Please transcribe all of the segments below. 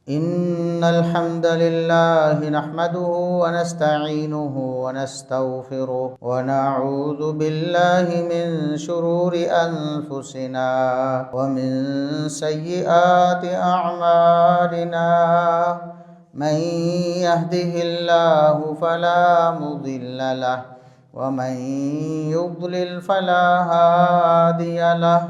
إن الحمد لله نحمده ونستعينه ونستغفره ونعوذ بالله من شرور أنفسنا ومن سيئات أعمالنا من يهده الله فلا مضل له ومن يضلل فلا هادي له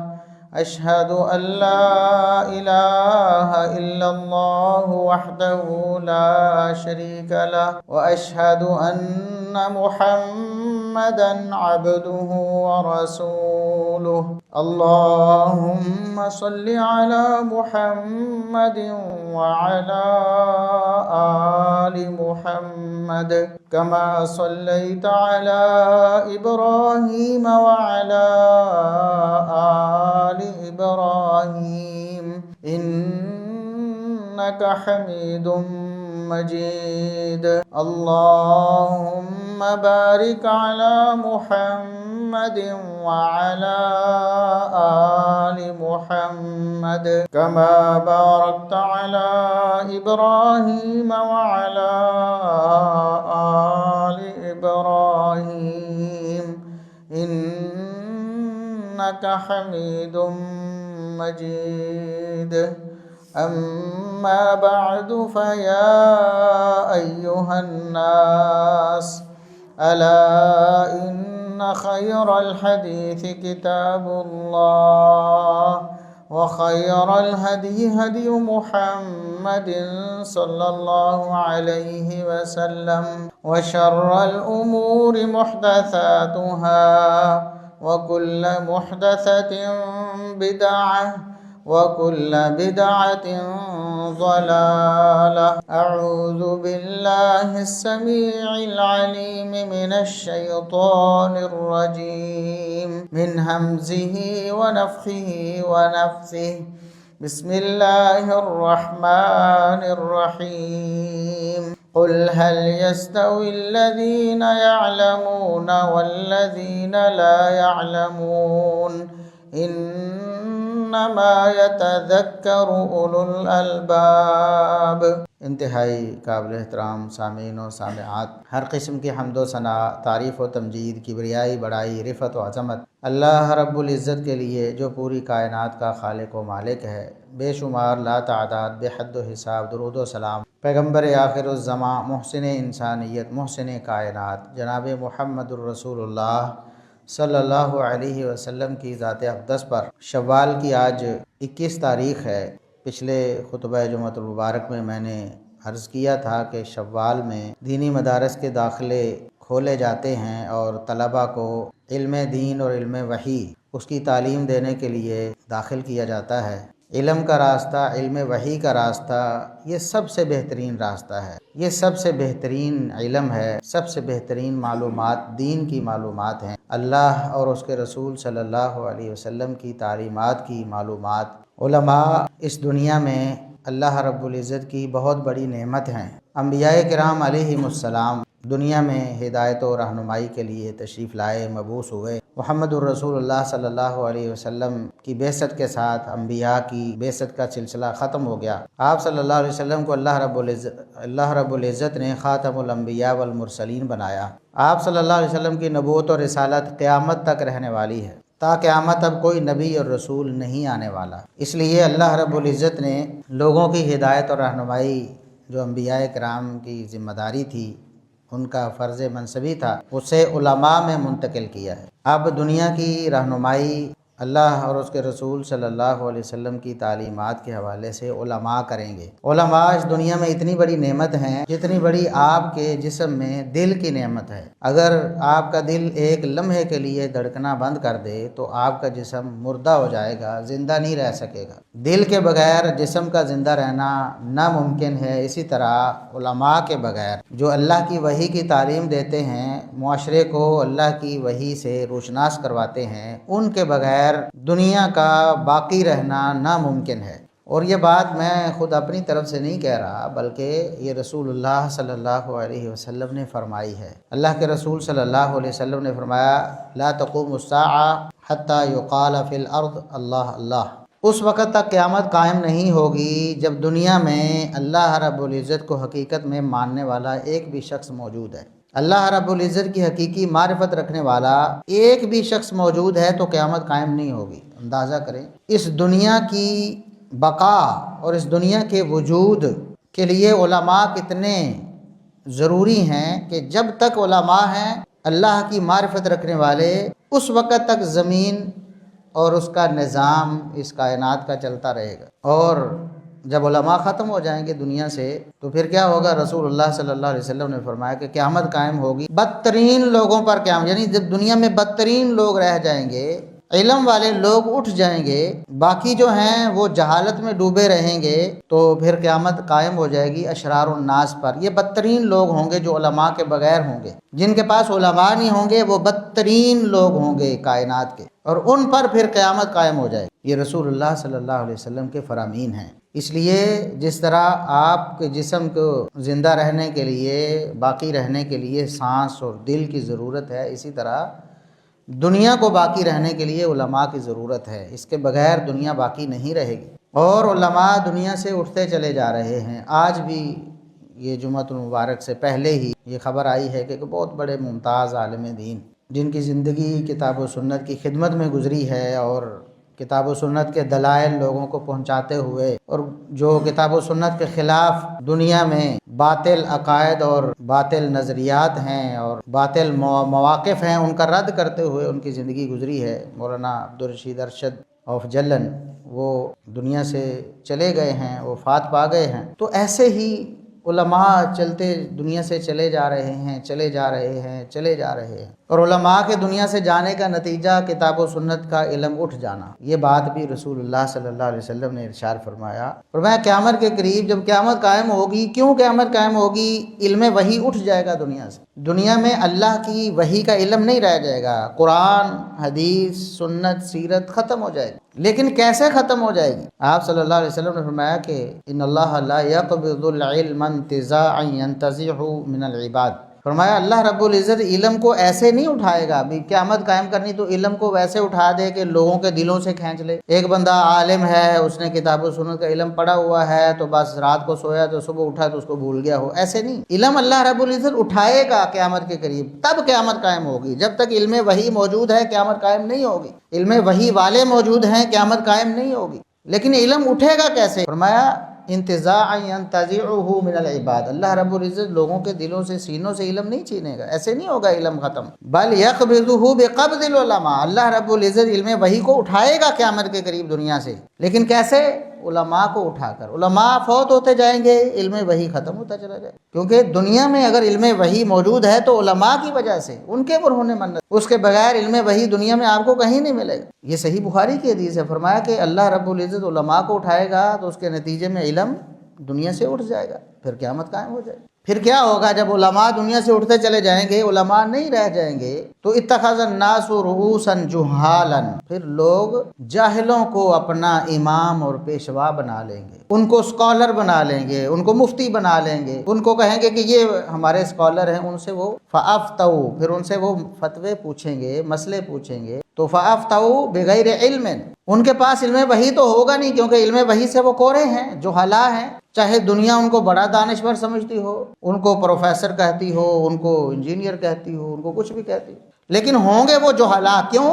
أشهد أن لا إله إلا الله وحده لا شريك له وأشهد أن محمدا عبده ورسوله اللهم صل على محمد وعلى آل محمد كما صليت على إبراهيم وعلى آل إبراهيم إنك حميد مجيد اللهم بارك على محمد وعلى آل محمد كما باركت على إبراهيم وعلى آل إبراهيم إنك حميد مجيد أما بعد فيا أيها الناس ألا إن خير الحديث كتاب الله وخير الهدي هدي محمد صلى الله عليه وسلم وشر الأمور محدثاتها وكل محدثة بدعة وكل بدعة ضلالة أعوذ بالله السميع العليم من الشيطان الرجيم من همزه ونفخه ونفثه بسم الله الرحمن الرحيم قل هل يستوي الذين يعلمون والذين لا يعلمون انما يتذكر اولو الالباب۔ انتہائی قابل احترام سامعین و سامعات، ہر قسم کی حمد و ثنا، تعریف و تمجید، کبریائی، بڑائی، رفعت و عظمت اللہ رب العزت کے لیے جو پوری کائنات کا خالق و مالک ہے۔ بے شمار لا تعداد بے حد و حساب درود و سلام پیغمبر آخر الزماں، محسن انسانیت، محسن کائنات جناب محمد الرسول اللہ صلی اللہ علیہ وسلم کی ذات اقدس پر۔ شوال کی آج 21 تاریخ ہے۔ پچھلے خطبہ جمعۃ المبارک میں میں نے عرض کیا تھا کہ شوال میں دینی مدارس کے داخلے کھولے جاتے ہیں اور طلباء کو علم دین اور علم وحی اس کی تعلیم دینے کے لیے داخل کیا جاتا ہے۔ علم کا راستہ، علم وحی کا راستہ، یہ سب سے بہترین راستہ ہے، یہ سب سے بہترین علم ہے، سب سے بہترین معلومات دین کی معلومات ہیں۔ اللہ اور اس کے رسول صلی اللہ علیہ وسلم کی تعلیمات کی معلومات۔ علماء اس دنیا میں اللہ رب العزت کی بہت بڑی نعمت ہیں۔ انبیاء کرام علیہم السلام دنیا میں ہدایت و رہنمائی کے لیے تشریف لائے، مبعوث ہوئے۔ محمد الرسول اللہ صلی اللہ علیہ وسلم کی بعثت کے ساتھ انبیاء کی بعثت کا سلسلہ ختم ہو گیا۔ آپ صلی اللہ علیہ وسلم کو اللہ رب العزت نے خاتم الانبیاء والمرسلین بنایا۔ آپ صلی اللہ علیہ وسلم کی نبوت اور رسالت قیامت تک رہنے والی ہے۔ تا قیامت اب کوئی نبی اور رسول نہیں آنے والا، اس لیے اللہ رب العزت نے لوگوں کی ہدایت اور رہنمائی جو انبیاء کرام کی ذمہ داری تھی، ان کا فرض منصبی تھا، اسے علماء میں منتقل کیا ہے۔ اب دنیا کی رہنمائی اللہ اور اس کے رسول صلی اللہ علیہ وسلم کی تعلیمات کے حوالے سے علماء کریں گے۔ علماء اس دنیا میں اتنی بڑی نعمت ہیں جتنی بڑی آپ کے جسم میں دل کی نعمت ہے۔ اگر آپ کا دل ایک لمحے کے لیے دھڑکنا بند کر دے تو آپ کا جسم مردہ ہو جائے گا، زندہ نہیں رہ سکے گا۔ دل کے بغیر جسم کا زندہ رہنا ناممکن ہے۔ اسی طرح علماء کے بغیر جو اللہ کی وحی کی تعلیم دیتے ہیں، معاشرے کو اللہ کی وحی سے روشناس کرواتے ہیں، ان کے بغیر دنیا کا باقی رہنا ناممکن ہے۔ اور یہ بات میں خود اپنی طرف سے نہیں کہہ رہا، بلکہ یہ رسول اللہ صلی اللہ علیہ وسلم نے فرمائی ہے۔ اللہ کے رسول صلی اللہ علیہ وسلم نے فرمایا لا تقوم الساعة حتى يقال في الارض اللہ اللہ۔ اس وقت تک قیامت قائم نہیں ہوگی جب دنیا میں اللہ رب العزت کو حقیقت میں ماننے والا ایک بھی شخص موجود ہے۔ اللہ رب العزت کی حقیقی معرفت رکھنے والا ایک بھی شخص موجود ہے تو قیامت قائم نہیں ہوگی۔ اندازہ کریں اس دنیا کی بقا اور اس دنیا کے وجود کے لیے علماء کتنے ضروری ہیں کہ جب تک علماء ہیں اللہ کی معرفت رکھنے والے، اس وقت تک زمین اور اس کا نظام اس کائنات کا چلتا رہے گا، اور جب علماء ختم ہو جائیں گے دنیا سے تو پھر کیا ہوگا؟ رسول اللہ صلی اللہ علیہ وسلم نے فرمایا کہ قیامت قائم ہوگی بدترین لوگوں پر قیامت، یعنی جب دنیا میں بدترین لوگ رہ جائیں گے، علم والے لوگ اٹھ جائیں گے، باقی جو ہیں وہ جہالت میں ڈوبے رہیں گے، تو پھر قیامت قائم ہو جائے گی اشرار الناس پر۔ یہ بدترین لوگ ہوں گے جو علماء کے بغیر ہوں گے، جن کے پاس علماء نہیں ہوں گے وہ بدترین لوگ ہوں گے کائنات کے، اور ان پر پھر قیامت قائم ہو جائے گی۔ یہ رسول اللہ صلی اللہ علیہ وسلم کے فرامین ہیں۔ اس لیے جس طرح آپ کے جسم کو زندہ رہنے کے لیے، باقی رہنے کے لیے سانس اور دل کی ضرورت ہے، اسی طرح دنیا کو باقی رہنے کے لیے علماء کی ضرورت ہے۔ اس کے بغیر دنیا باقی نہیں رہے گی، اور علماء دنیا سے اٹھتے چلے جا رہے ہیں۔ آج بھی یہ جمعۃ المبارک سے پہلے ہی یہ خبر آئی ہے کہ بہت بڑے ممتاز عالم دین جن کی زندگی کتاب و سنت کی خدمت میں گزری ہے، اور کتاب و سنت کے دلائل لوگوں کو پہنچاتے ہوئے، اور جو کتاب و سنت کے خلاف دنیا میں باطل عقائد اور باطل نظریات ہیں اور باطل مواقف ہیں ان کا رد کرتے ہوئے ان کی زندگی گزری ہے، مولانا عبدالرشید ارشد آف جلن، وہ دنیا سے چلے گئے ہیں، وفات پا گئے ہیں۔ تو ایسے ہی علماء چلتے دنیا سے چلے جا رہے ہیں، چلے جا رہے ہیں، چلے جا رہے ہیں، اور علماء کے دنیا سے جانے کا نتیجہ کتاب و سنت کا علم اٹھ جانا۔ یہ بات بھی رسول اللہ صلی اللہ علیہ وسلم نے ارشاد فرمایا قیامت کے قریب جب قیامت قائم ہوگی، کیوں قیامت قائم ہوگی؟ علم وحی اٹھ جائے گا دنیا سے، دنیا میں اللہ کی وحی کا علم نہیں رہ جائے گا، قرآن، حدیث، سنت، سیرت ختم ہو جائے گی۔ لیکن کیسے ختم ہو جائے گی؟ آپ صلی اللہ علیہ وسلم نے فرمایا کہ ان اللہ لا يقبض العلم انتزاعا ينتزعه من العباد، فرمایا اللہ رب العزت علم کو ایسے نہیں اٹھائے گا، بھی قیامت قائم کرنی تو علم کو ویسے اٹھا دے کہ لوگوں کے دلوں سے کھینچ لے۔ ایک بندہ عالم ہے، اس نے کتاب و سنت کا علم پڑھا ہوا ہے، تو بس رات کو سویا تو صبح اٹھا تو اس کو بھول گیا ہو، ایسے نہیں۔ علم اللہ رب العزت اٹھائے گا قیامت کے قریب، تب قیامت قائم ہوگی۔ جب تک علم وحی موجود ہے قیامت قائم نہیں ہوگی، علم وحی والے موجود ہیں قیامت قائم نہیں ہوگی۔ لیکن علم اٹھے گا کیسے؟ فرمایا انتزاعا ينتزعه من العباد، اللہ رب العزت لوگوں کے دلوں سے، سینوں سے علم نہیں چھینے گا، ایسے نہیں ہوگا علم ختم۔ بل يقبضه بقبض العلماء، اللہ رب العزت علم وحی کو اٹھائے گا قیامت کے قریب دنیا سے، لیکن کیسے؟ علماء کو اٹھا کر۔ علماء فوت ہوتے جائیں گے، علم وحی ختم ہوتا چلا جائے، کیونکہ دنیا میں اگر علم وحی موجود ہے تو علماء کی وجہ سے، ان کے برہنِ منت، اس کے بغیر علم وحی دنیا میں آپ کو کہیں نہیں ملے گا۔ یہ صحیح بخاری کی حدیث ہے، فرمایا کہ اللہ رب العزت علماء کو اٹھائے گا تو اس کے نتیجے میں علم دنیا سے اٹھ جائے گا، پھر قیامت قائم ہو جائے گی۔ پھر کیا ہوگا؟ جب علماء دنیا سے اٹھتے چلے جائیں گے، علماء نہیں رہ جائیں گے، تو اتخذ الناس رؤوسا جہالا، پھر لوگ جاہلوں کو اپنا امام اور پیشوا بنا لیں گے، ان کو اسکالر بنا لیں گے، ان کو مفتی بنا لیں گے، ان کو کہیں گے کہ یہ ہمارے اسکالر ہیں، ان سے وہ فافتوا، پھر ان سے وہ فتوے پوچھیں گے، مسئلے پوچھیں گے، تو فافتوا بغیر علم، ان کے پاس علم وحی تو ہوگا نہیں، کیونکہ علم وحی سے وہ کورے ہیں، جہلا ہیں، چاہے دنیا ان کو بڑا دانشور سمجھتی ہو، ان کو پروفیسر کہتی ہو، ان کو انجینئر کہتی ہو، ان کو کچھ بھی کہتی ہو، لیکن ہوں گے وہ جہلا۔ کیوں؟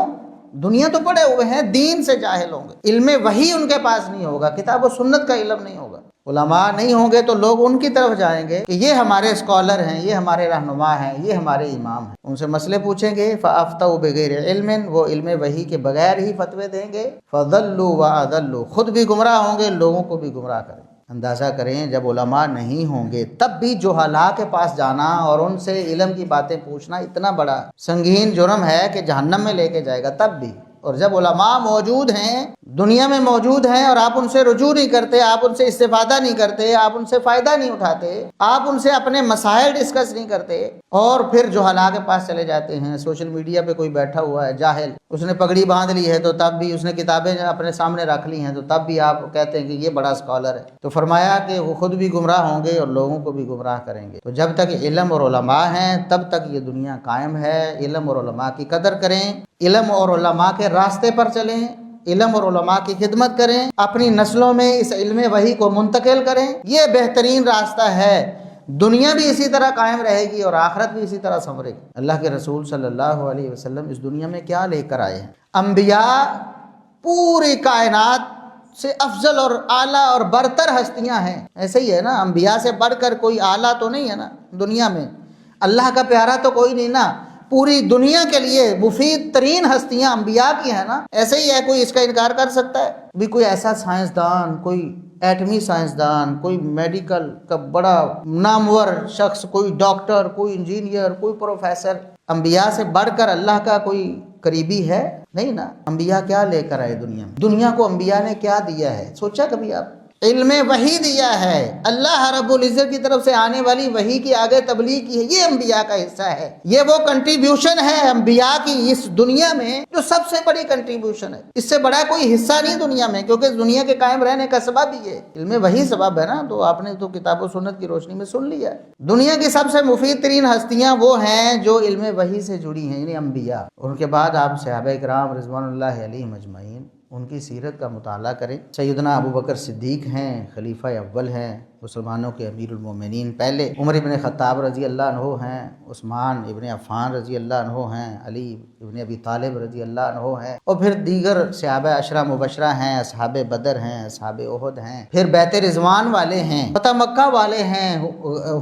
دنیا تو پڑے ہوئے ہیں، دین سے جاہل ہوں گے، علم وحی ان کے پاس نہیں ہوگا، کتاب و سنت کا علم نہیں ہوگا۔ علماء نہیں ہوں گے تو لوگ ان کی طرف جائیں گے کہ یہ ہمارے اسکالر ہیں، یہ ہمارے رہنما ہیں، یہ ہمارے امام ہیں، ان سے مسئلے پوچھیں گے، فافتوا بغیر علم، وہ علم وحی کے بغیر ہی فتوے دیں گے، فضلوا واضلوا، خود بھی گمراہ ہوں گے، لوگوں کو بھی گمراہ کریں گے۔ اندازہ کریں جب علماء نہیں ہوں گے تب بھی جہلاء کے پاس جانا اور ان سے علم کی باتیں پوچھنا اتنا بڑا سنگین جرم ہے کہ جہنم میں لے کے جائے گا تب بھی۔ اور جب علماء موجود ہیں، دنیا میں موجود ہیں، اور آپ ان سے رجوع نہیں کرتے، آپ ان سے استفادہ نہیں کرتے، آپ ان سے فائدہ نہیں اٹھاتے، آپ ان سے اپنے مسائل ڈسکس نہیں کرتے، اور پھر جہلاء کے پاس چلے جاتے ہیں۔ سوشل میڈیا پہ کوئی بیٹھا ہوا ہے جاہل، اس نے پگڑی باندھ لی ہے تو تب بھی، اس نے کتابیں اپنے سامنے رکھ لی ہیں تو تب بھی آپ کہتے ہیں کہ یہ بڑا اسکالر ہے۔ تو فرمایا کہ وہ خود بھی گمراہ ہوں گے اور لوگوں کو بھی گمراہ کریں گے۔ تو جب تک علم اور علماء ہیں تب تک یہ دنیا قائم ہے۔ علم اور علماء کی قدر کریں، علم اور علماء کے راستے پر چلیں، علم اور علماء کی خدمت کریں، اپنی نسلوں میں اس علم وحی کو منتقل کریں۔ یہ بہترین راستہ ہے، دنیا بھی اسی طرح قائم رہے گی اور آخرت بھی اسی طرح سنورے گی۔ اللہ کے رسول صلی اللہ علیہ وسلم اس دنیا میں کیا لے کر آئے ہیں؟ انبیاء پوری کائنات سے افضل اور اعلیٰ اور برتر ہستیاں ہیں، ایسے ہی ہے نا، انبیاء سے بڑھ کر کوئی اعلیٰ تو نہیں ہے نا دنیا میں، اللہ کا پیارا تو کوئی نہیں نا، پوری دنیا کے لیے مفید ترین ہستیاں انبیاء کی ہیں نا، ایسے ہی ہے، کوئی اس کا انکار کر سکتا ہے؟ بھی کوئی ایسا سائنسدان، کوئی ایٹمی سائنسدان، کوئی میڈیکل کا بڑا نامور شخص، کوئی ڈاکٹر، کوئی انجینئر، کوئی پروفیسر، انبیاء سے بڑھ کر اللہ کا کوئی قریبی ہے؟ نہیں نا۔ انبیاء کیا لے کر آئے دنیا میں؟ دنیا کو انبیاء نے کیا دیا ہے؟ سوچا کبھی آپ؟ علم وحی دیا ہے، اللہ رب العزت کی طرف سے آنے والی وحی کی آگے تبلیغ کی ہے، یہ انبیاء کا حصہ ہے، یہ وہ کنٹریبیوشن ہے انبیاء کی اس دنیا میں جو سب سے بڑی کنٹریبیوشن ہے۔ اس سے بڑا کوئی حصہ نہیں دنیا میں، کیونکہ دنیا کے قائم رہنے کا سبب ہی ہے، علم وحی سبب ہے نا، تو آپ نے تو کتاب و سنت کی روشنی میں سن لیا ہے۔ دنیا کی سب سے مفید ترین ہستیاں وہ ہیں جو علم وحی سے جڑی ہیں، یعنی انبیاء۔ ان کے بعد آپ صحابہ کرام رضوان اللہ علیہم اجمعین، ان کی سیرت کا مطالعہ کریں۔ سیدنا ابوبکر صدیق ہیں، خلیفہ اول ہیں، مسلمانوں کے امیر المومنین پہلے، عمر ابن خطاب رضی اللہ عنہ ہیں، عثمان ابن عفان رضی اللہ عنہ ہیں، علی ابن ابی طالب رضی اللہ عنہ ہیں، اور پھر دیگر صحابہ عشرہ مبشرہ ہیں، اصحاب بدر ہیں، اصحاب احد ہیں، پھر بیت رضوان والے ہیں، فتح مکہ والے ہیں،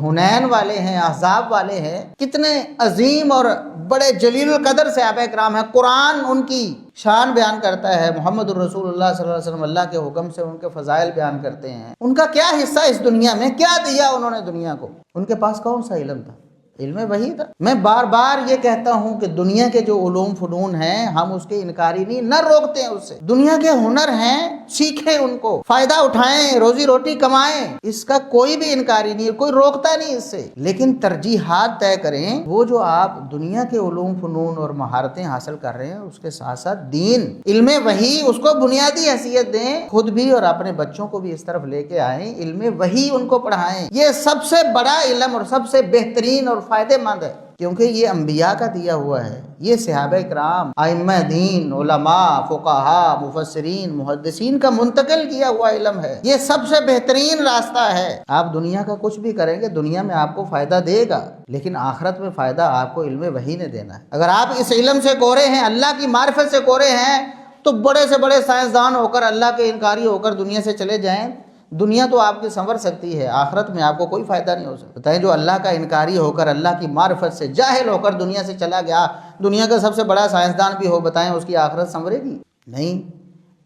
حنین والے ہیں، احزاب والے ہیں۔ کتنے عظیم اور بڑے جلیل القدر صحابہ کرام ہیں، قرآن ان کی شان بیان کرتا ہے، محمد الرسول اللہ صلی اللہ علیہ وسلم اللہ کے حکم سے ان کے فضائل بیان کرتے ہیں۔ ان کا کیا حصہ اس دنیا میں؟ کیا دیا انہوں نے دنیا کو؟ ان کے پاس کون سا علم تھا؟ علم وحی تھا۔ میں بار بار یہ کہتا ہوں کہ دنیا کے جو علوم فنون ہیں، ہم اس کے انکاری نہیں، نہ روکتے ہیں اس سے۔ دنیا کے ہنر ہیں، سیکھیں ان کو، فائدہ اٹھائیں، روزی روٹی کمائیں، اس کا کوئی بھی انکاری نہیں، کوئی روکتا نہیں اس سے، لیکن ترجیحات طے کریں۔ وہ جو آپ دنیا کے علوم فنون اور مہارتیں حاصل کر رہے ہیں، اس کے ساتھ ساتھ دین، علم وحی، اس کو بنیادی حیثیت دیں، خود بھی اور اپنے بچوں کو بھی اس طرف لے کے آئیں، علم وحی ان کو پڑھائیں۔ یہ سب سے بڑا علم اور سب سے بہترین اور فائدے مند ہے، کیونکہ یہ انبیاء کا دیا ہوا ہے، یہ صحابہ کرام، ائمہ دین، علماء، فقہاء، مفسرین، محدثین کا منتقل کیا ہوا علم ہے۔ یہ سب سے بہترین راستہ ہے۔ آپ دنیا کا کچھ بھی کریں گے، دنیا میں آپ کو فائدہ دے گا، لیکن آخرت میں فائدہ آپ کو علم وحی نے دینا ہے۔ اگر آپ اس علم سے کورے ہیں، اللہ کی معرفت سے کورے ہیں، تو بڑے سے بڑے سائنسدان ہو کر، اللہ کے انکاری ہو کر دنیا سے چلے جائیں، دنیا تو آپ کی سنور سکتی ہے، آخرت میں آپ کو کوئی فائدہ نہیں ہو سکتا۔ بتائیں، جو اللہ کا انکاری ہو کر، اللہ کی معرفت سے جاہل ہو کر دنیا سے چلا گیا، دنیا کا سب سے بڑا سائنسدان بھی ہو، بتائیں اس کی آخرت سنورے گی؟ نہیں۔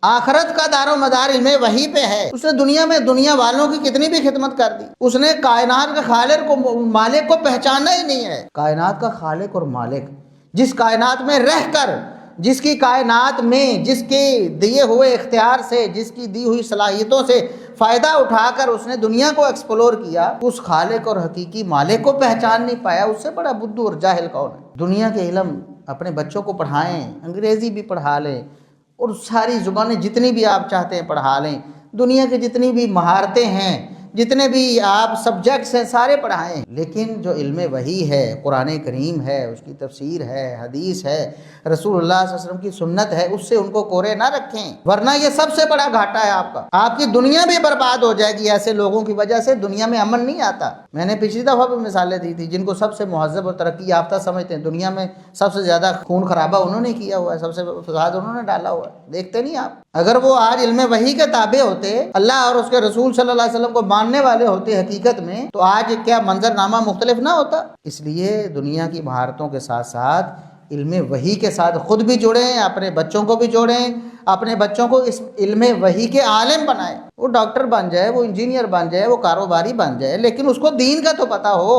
آخرت کا دار و مدار علم وحی پہ ہے۔ اس نے دنیا میں دنیا والوں کی کتنی بھی خدمت کر دی، اس نے کائنات کے خالق کو، مالک کو پہچانا ہی نہیں ہے۔ کائنات کا خالق اور مالک، جس کائنات میں رہ کر، جس کی کائنات میں، جس کے دیے ہوئے اختیار سے، جس کی دی ہوئی صلاحیتوں سے فائدہ اٹھا کر اس نے دنیا کو ایکسپلور کیا، اس خالق اور حقیقی مالک کو پہچان نہیں پایا، اس سے بڑا بدھو اور جاہل کون ہے؟ دنیا کے علم اپنے بچوں کو پڑھائیں، انگریزی بھی پڑھا لیں، اور ساری زبانیں جتنی بھی آپ چاہتے ہیں پڑھا لیں، دنیا کی جتنی بھی مہارتیں ہیں، جتنے بھی آپ سبجیکٹس ہیں، سارے پڑھائیں، لیکن جو علم وحی ہے، قرآن کریم ہے، اس کی تفسیر ہے، حدیث ہے، رسول اللہ صلی اللہ علیہ وسلم کی سنت ہے، اس سے ان کو کورے نہ رکھیں، ورنہ یہ سب سے بڑا گھاٹا ہے آپ کا۔ آپ کی دنیا بھی برباد ہو جائے گی، ایسے لوگوں کی وجہ سے دنیا میں امن نہیں آتا۔ میں نے پچھلی دفعہ بھی مثالیں دی تھی، جن کو سب سے مہذب اور ترقی یافتہ سمجھتے ہیں، دنیا میں سب سے زیادہ خون خرابہ انہوں نے کیا ہوا ہے، سب سے فساد انہوں نے ڈالا ہوا ہے، دیکھتے نہیں آپ؟ اگر وہ آج علم وحی کے تابع ہوتے، اللہ اور اس کے رسول صلی اللہ علیہ وسلم کو ماننے والے ہوتے حقیقت میں، تو آج کیا منظر نامہ مختلف نہ ہوتا؟ اس لیے دنیا کی مہارتوں کے ساتھ ساتھ علم وحی کے ساتھ خود بھی جڑیں، اپنے بچوں کو بھی جوڑیں، اپنے بچوں کو اس علم وحی کے عالم بنائیں۔ وہ ڈاکٹر بن جائے، وہ انجینئر بن جائے، وہ کاروباری بن جائے، لیکن اس کو دین کا تو پتہ ہو،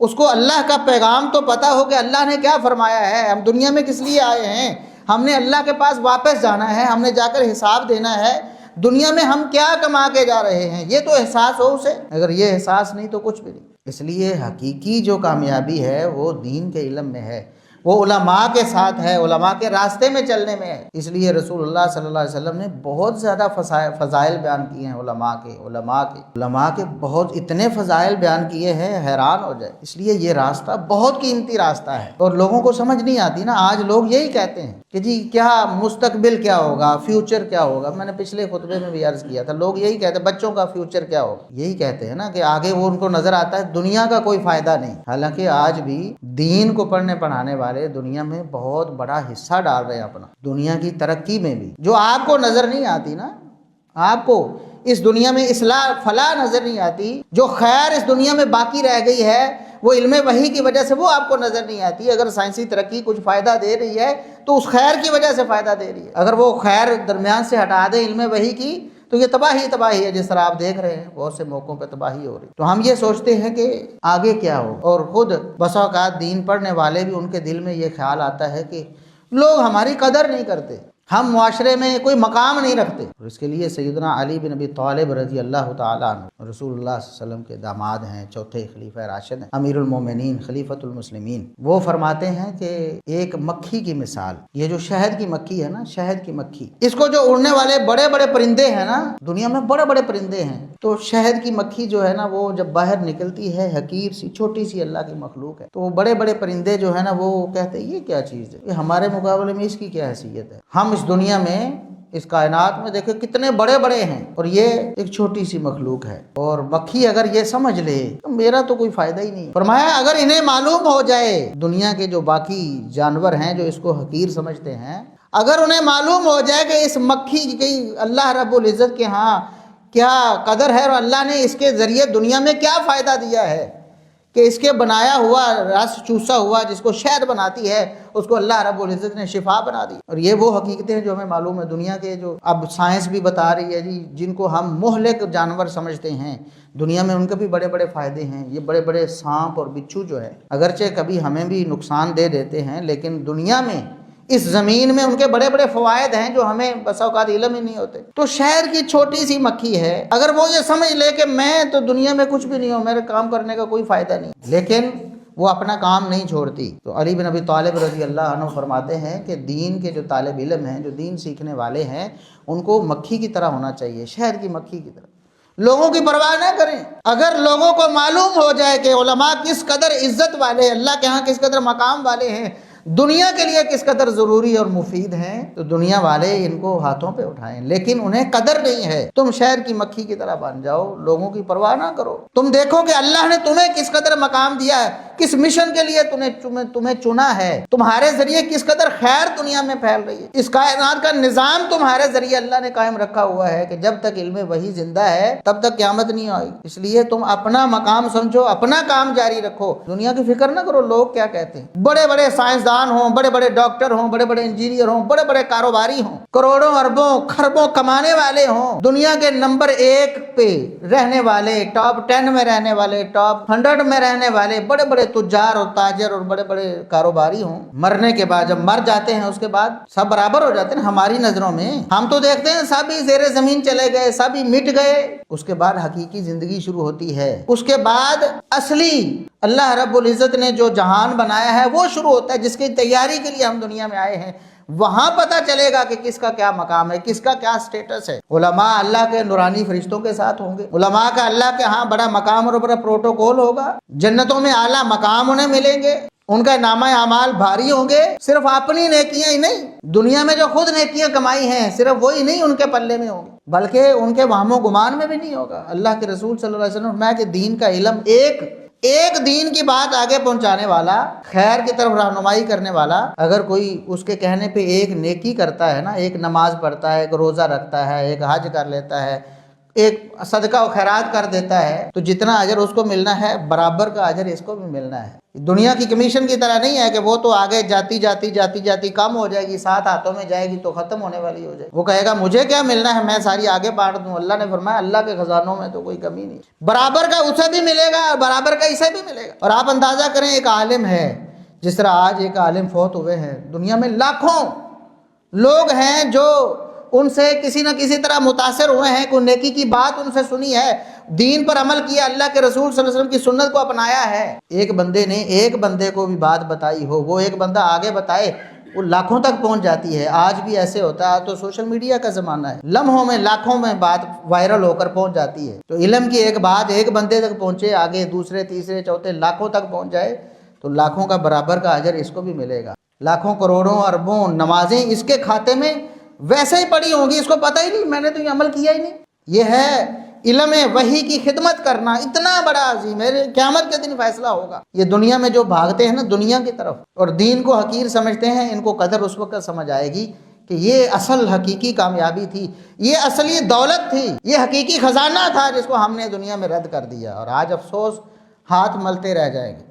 اس کو اللہ کا پیغام تو پتہ ہو کہ اللہ نے کیا فرمایا ہے، ہم دنیا میں کس لیے آئے ہیں، ہم نے اللہ کے پاس واپس جانا ہے، ہم نے جا کر حساب دینا ہے، دنیا میں ہم کیا کما کے جا رہے ہیں، یہ تو احساس ہو اسے۔ اگر یہ احساس نہیں تو کچھ بھی نہیں۔ اس لیے حقیقی جو کامیابی ہے وہ دین کے علم میں ہے۔ وہ علماء کے ساتھ ہے، علماء کے راستے میں چلنے میں ہے۔ اس لیے رسول اللہ صلی اللہ علیہ وسلم نے بہت زیادہ فضائل بیان کیے ہیں علماء کے بہت اتنے فضائل بیان کیے ہیں، حیران ہو جائے۔ اس لیے یہ راستہ بہت قیمتی راستہ ہے اور لوگوں کو سمجھ نہیں آتی نا۔ آج لوگ یہی کہتے ہیں کہ جی کیا مستقبل کیا ہوگا، فیوچر کیا ہوگا۔ میں نے پچھلے خطبے میں بھی عرض کیا تھا، لوگ یہی کہتے ہیں بچوں کا فیوچر کیا ہوگا، یہی کہتے ہیں نا کہ آگے وہ ان کو نظر آتا ہے دنیا کا کوئی فائدہ نہیں۔ حالانکہ آج بھی دین کو پڑھنے پڑھانے والے دنیا میں بہت بڑا حصہ ڈال رہے ہیں اپنا، دنیا کی ترقی میں بھی، جو آپ کو نظر نہیں آتی نا۔ آپ کو اس دنیا میں اصلاح فلاح نظر نہیں آتی، جو خیر اس دنیا میں باقی رہ گئی ہے وہ علم وحی کی وجہ سے وہ آپ کو نظر نہیں آتی۔ اگر سائنسی ترقی کچھ فائدہ دے رہی ہے تو اس خیر کی وجہ سے فائدہ دے رہی ہے، اگر وہ خیر درمیان سے ہٹا دے علم وحی کی تو یہ تباہی ہے، جس طرح آپ دیکھ رہے ہیں بہت سے موقعوں پہ تباہی ہو رہی۔ تو ہم یہ سوچتے ہیں کہ آگے کیا ہو، اور خود بسا اوقات دین پڑھنے والے بھی ان کے دل میں یہ خیال آتا ہے کہ لوگ ہماری قدر نہیں کرتے، ہم معاشرے میں کوئی مقام نہیں رکھتے۔ اور اس کے لیے سیدنا علی بن ابی طالب رضی اللہ تعالیٰ عنہ رسول اللہ صلی اللہ علیہ وسلم کے داماد ہیں، چوتھے خلیفہ راشد ہیں، امیر المومنین، خلیفۃ المسلمین۔ وہ فرماتے ہیں کہ ایک مکھی کی مثال، یہ جو شہد کی مکھی ہے نا، شہد کی مکھی، اس کو جو اڑنے والے بڑے بڑے پرندے ہیں نا، دنیا میں بڑے بڑے پرندے ہیں، تو شہد کی مکھی جو ہے نا وہ جب باہر نکلتی ہے، حقیر سی چھوٹی سی اللہ کی مخلوق ہے، تو وہ بڑے بڑے پرندے جو ہے نا وہ کہتے ہیں یہ کیا چیز ہے، یہ ہمارے مقابلے میں اس کی کیا حیثیت ہے، ہم اس دنیا میں اس کائنات میں دیکھیں کتنے بڑے بڑے ہیں اور یہ ایک چھوٹی سی مخلوق ہے۔ اور مکھی اگر یہ سمجھ لے تو میرا تو کوئی فائدہ ہی نہیں۔ فرمایا اگر انہیں معلوم ہو جائے، دنیا کے جو باقی جانور ہیں جو اس کو حقیر سمجھتے ہیں، اگر انہیں معلوم ہو جائے کہ اس مکھی کی اللہ رب العزت کے ہاں کیا قدر ہے اور اللہ نے اس کے ذریعے دنیا میں کیا فائدہ دیا ہے، کہ اس کے بنایا ہوا رس چوسا ہوا جس کو شہد بناتی ہے اس کو اللہ رب العزت نے شفا بنا دی۔ اور یہ وہ حقیقتیں ہیں جو ہمیں معلوم ہے، دنیا کے جو اب سائنس بھی بتا رہی ہے جی، جن کو ہم مہلک جانور سمجھتے ہیں دنیا میں ان کے بھی بڑے بڑے فائدے ہیں۔ یہ بڑے بڑے سانپ اور بچھو جو ہے اگرچہ کبھی ہمیں بھی نقصان دے دیتے ہیں، لیکن دنیا میں اس زمین میں ان کے بڑے بڑے فوائد ہیں جو ہمیں بسا اوقات علم ہی نہیں ہوتے۔ تو شہر کی چھوٹی سی مکھی ہے، اگر وہ یہ سمجھ لے کہ میں تو دنیا میں کچھ بھی نہیں ہوں، میرے کام کرنے کا کوئی فائدہ نہیں، لیکن وہ اپنا کام نہیں چھوڑتی، تو علی بن ابی طالب رضی اللہ عنہ فرماتے ہیں کہ دین کے جو طالب علم ہیں، جو دین سیکھنے والے ہیں، ان کو مکھی کی طرح ہونا چاہیے، شہد کی مکھی کی طرح، لوگوں کی پرواہ نہ کریں۔ اگر لوگوں کو معلوم ہو جائے کہ علماء کس قدر عزت والے ہیں، اللہ کے ہاں کس قدر مقام والے ہیں، دنیا کے لیے کس قدر ضروری اور مفید ہیں، تو دنیا والے ان کو ہاتھوں پہ اٹھائیں، لیکن انہیں قدر نہیں ہے۔ تم شہر کی مکھی کی طرح بن جاؤ، لوگوں کی پرواہ نہ کرو۔ تم دیکھو کہ اللہ نے تمہیں کس قدر مقام دیا ہے، کس مشن کے لیے تمہیں چنا ہے، تمہارے ذریعے کس قدر خیر دنیا میں پھیل رہی ہے۔ اس کائنات کا نظام تمہارے ذریعے اللہ نے قائم رکھا ہوا ہے کہ جب تک علم وحی زندہ ہے تب تک قیامت نہیں آئے گی۔ اس لیے تم اپنا مقام سمجھو، اپنا کام جاری رکھو، دنیا کی فکر نہ کرو لوگ کیا کہتے ہیں۔ بڑے بڑے سائنسدان ہوں، بڑے بڑے ڈاکٹر ہوں، بڑے بڑے انجینئر ہوں، بڑے بڑے کاروباری ہوں، کروڑوں اربوں خربوں کمانے والے ہوں، دنیا کے نمبر 1 پہ رہنے والے، ٹاپ 10 میں رہنے والے، ٹاپ 100 میں رہنے والے بڑے بڑے تجار اور تاجر اور بڑے بڑے کاروباری ہوں، مرنے کے بعد جب مر جاتے ہیں اس کے بعد سب برابر ہو جاتے ہیں ہماری نظروں میں۔ ہم تو دیکھتے ہیں سب ہی زیر زمین چلے گئے، سب ہی مٹ گئے، اس کے بعد حقیقی زندگی شروع ہوتی ہے، اس کے بعد اصلی اللہ رب العزت نے جو جہان بنایا ہے وہ شروع ہوتا ہے، جس کی تیاری کے لیے ہم دنیا میں آئے ہیں۔ وہاں پتہ چلے گا کہ کس کا کیا مقام ہے، کس کا کیا سٹیٹس ہے۔ علماء اللہ کے نورانی فرشتوں کے ساتھ ہوں گے، علماء کا اللہ کے ہاں بڑا مقام اور بڑا پروٹوکول ہوگا، جنتوں میں اعلیٰ مقام انہیں ملیں گے، ان کا نامہ اعمال بھاری ہوں گے، صرف اپنی نیکیاں ہی نہیں، دنیا میں جو خود نیکیاں کمائی ہیں صرف وہی نہیں ان کے پلے میں ہوگی، بلکہ ان کے وہم و گمان میں بھی نہیں ہوگا۔ اللہ کے رسول صلی اللہ علیہ وسلم نے فرمایا کہ دین کا علم ایک دین کی بات آگے پہنچانے والا، خیر کی طرف رہنمائی کرنے والا، اگر کوئی اس کے کہنے پہ ایک نیکی کرتا ہے نا، ایک نماز پڑھتا ہے، ایک روزہ رکھتا ہے، ایک حج کر لیتا ہے، ایک صدقہ و خیرات کر دیتا ہے، تو جتنا اجر اس کو ملنا ہے برابر کا اجر اس کو بھی ملنا ہے۔ دنیا کی کمیشن کی طرح نہیں ہے کہ وہ تو آگے جاتی کم ہو جائے گی، 7 ہاتھوں میں جائے گی تو ختم ہونے والی ہو جائے گی، وہ کہے گا مجھے کیا ملنا ہے، میں ساری آگے بانٹ دوں۔ اللہ نے فرمایا اللہ کے خزانوں میں تو کوئی کمی نہیں، برابر کا اسے بھی ملے گا اور برابر کا اسے بھی ملے گا۔ اور آپ اندازہ کریں ایک عالم ہے، جس طرح آج ایک عالم فوت ہوئے ہیں، دنیا میں لاکھوں لوگ ہیں جو ان سے کسی نہ کسی طرح متاثر ہوئے ہیں، کوئی نیکی کی بات ان سے سنی ہے، دین پر عمل کیا، اللہ کے رسول صلی اللہ علیہ وسلم کی سنت کو اپنایا ہے، ایک بندے نے ایک بندے کو بھی بات بتائی ہو، وہ ایک بندہ آگے بتائے، وہ لاکھوں تک پہنچ جاتی ہے۔ آج بھی ایسے ہوتا ہے، تو سوشل میڈیا کا زمانہ ہے، لمحوں میں لاکھوں میں بات وائرل ہو کر پہنچ جاتی ہے۔ تو علم کی ایک بات ایک بندے تک پہنچے، آگے دوسرے تیسرے چوتھے لاکھوں تک پہنچ جائے، تو لاکھوں کا برابر کا اجر اس کو بھی ملے گا۔ لاکھوں کروڑوں اربوں نمازیں اس کے کھاتے میں ویسے ہی پڑی ہوں گی، اس کو پتہ ہی نہیں، میں نے تو یہ عمل کیا ہی نہیں۔ یہ ہے علم وحی کی خدمت کرنا، اتنا بڑا عظیم ہے، قیامت کے دن فیصلہ ہوگا۔ یہ دنیا میں جو بھاگتے ہیں نا دنیا کی طرف اور دین کو حقیر سمجھتے ہیں، ان کو قدر اس وقت سمجھ آئے گی کہ یہ اصل حقیقی کامیابی تھی، یہ اصلی دولت تھی، یہ حقیقی خزانہ تھا جس کو ہم نے دنیا میں رد کر دیا، اور آج افسوس ہاتھ ملتے رہ جائیں گے۔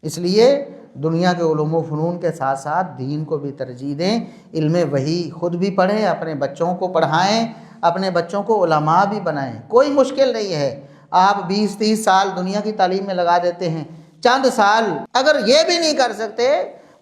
اس لیے دنیا کے علوم و فنون کے ساتھ ساتھ دین کو بھی ترجیح دیں، علم وحی خود بھی پڑھیں، اپنے بچوں کو پڑھائیں، اپنے بچوں کو علماء بھی بنائیں۔ کوئی مشکل نہیں ہے، آپ 20-30 سال دنیا کی تعلیم میں لگا دیتے ہیں، چند سال اگر یہ بھی نہیں کر سکتے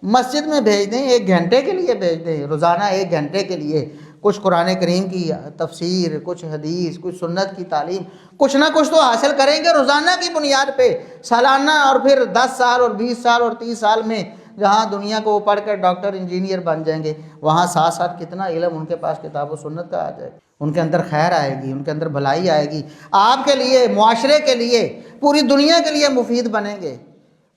مسجد میں بھیج دیں، 1 گھنٹے کے لیے بھیج دیں، روزانہ 1 گھنٹے کے لیے کچھ قرآن کریم کی تفسیر، کچھ حدیث، کچھ سنت کی تعلیم، کچھ نہ کچھ تو حاصل کریں گے روزانہ کی بنیاد پہ، سالانہ، اور پھر 10 سال اور 20 سال اور 30 سال میں جہاں دنیا کو وہ پڑھ کر ڈاکٹر انجینئر بن جائیں گے، وہاں ساتھ ساتھ کتنا علم ان کے پاس کتاب و سنت کا آ جائے گا، ان کے اندر خیر آئے گی، ان کے اندر بھلائی آئے گی، آپ کے لیے، معاشرے کے لیے، پوری دنیا کے لیے مفید بنیں گے۔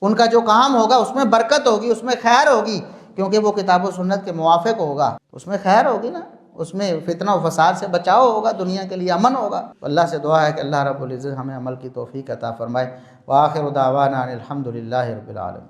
ان کا جو کام ہوگا اس میں برکت ہوگی، اس میں خیر ہوگی، کیونکہ وہ کتاب و سنت کے موافق ہوگا، اس میں خیر ہوگی نا، اس میں فتنہ و فساد سے بچاؤ ہوگا، دنیا کے لیے امن ہوگا۔ اللہ سے دعا ہے کہ اللہ رب العزت ہمیں عمل کی توفیق عطا فرمائے۔ وآخر دعوانا ان الحمد للہ رب العالمین۔